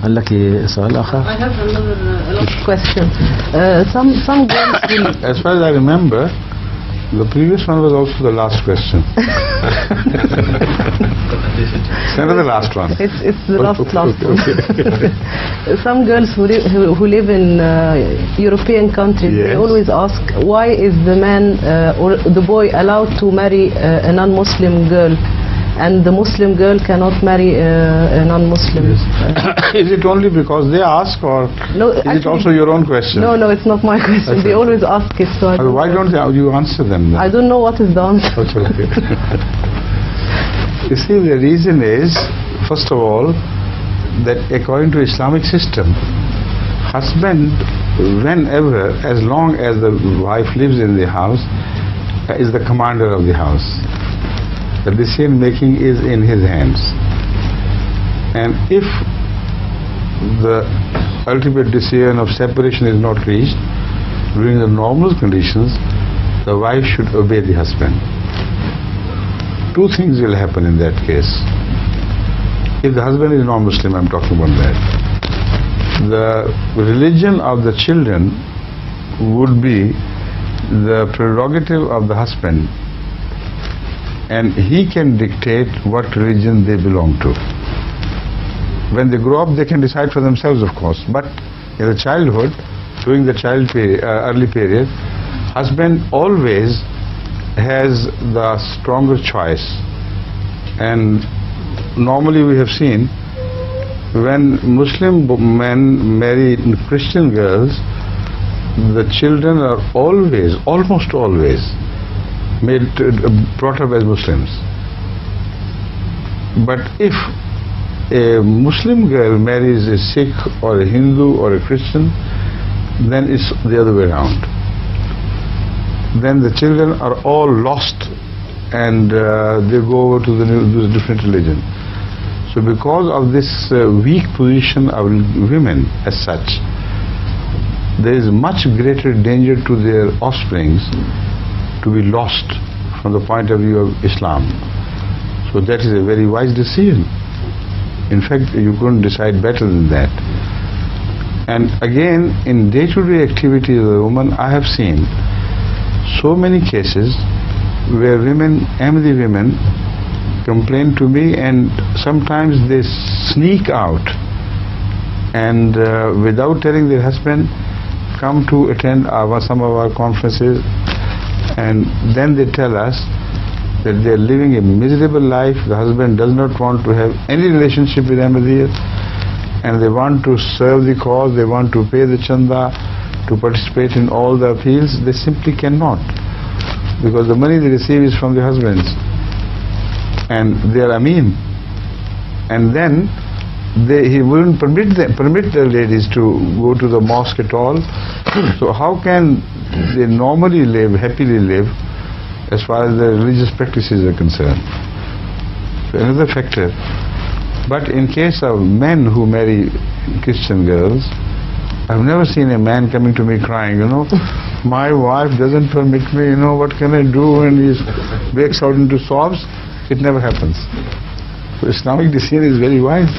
Allah ki sual akhar. I have another question. Some girls will... As far as I remember, the previous one was also the last question. Send the last one. It's the last one. Some girls who live in European countries, yes, they always ask, why is the man or the boy allowed to marry a non-Muslim girl, and the Muslim girl cannot marry a non-Muslim? Is it only because they ask, or no, is actually, it also your own question? No, it's not my question. Okay. They always ask it. So why don't you answer them then? I don't know what is the answer. Okay. You see, the reason is, first of all, that according to Islamic system, husband, whenever, as long as the wife lives in the house, is the commander of the house. The decision making is in his hands. And if the ultimate decision of separation is not reached during the normal conditions, the wife should obey the husband. Two things will happen in that case. If the husband is non-Muslim, I'm talking about that, the religion of the children would be the prerogative of the husband, and he can dictate what religion they belong to. When they grow up, they can decide for themselves, of course, but in the childhood, during the early period, husband always has the stronger choice. And normally we have seen, when Muslim men marry Christian girls, the children are always, almost always, brought up as Muslims. But if a Muslim girl marries a Sikh or a Hindu or a Christian, then it's the other way around. Then the children are all lost, and they go over to the different religion. So because of this weak position of women as such, there is much greater danger to their offsprings to be lost from the point of view of Islam. So that is a very wise decision. In fact, you couldn't decide better than that. And again, in day-to-day activities of the woman, I have seen so many cases where Ahmadi women complain to me, and sometimes they sneak out and without telling their husband, come to attend some of our conferences, and then they tell us that they are living a miserable life. The husband does not want to have any relationship with Ahmadiyya, and they want to serve the cause, they want to pay the chanda, to participate in all the appeals. They simply cannot, because the money they receive is from the husbands, and they are Ameen. And then he wouldn't permit the ladies to go to the mosque at all. So how can they normally happily live as far as the religious practices are concerned? So another factor. But in case of men who marry Christian girls, I've never seen a man coming to me crying, my wife doesn't permit me, what can I do? And he breaks out into sobs. It never happens. So Islamic decision is very wise.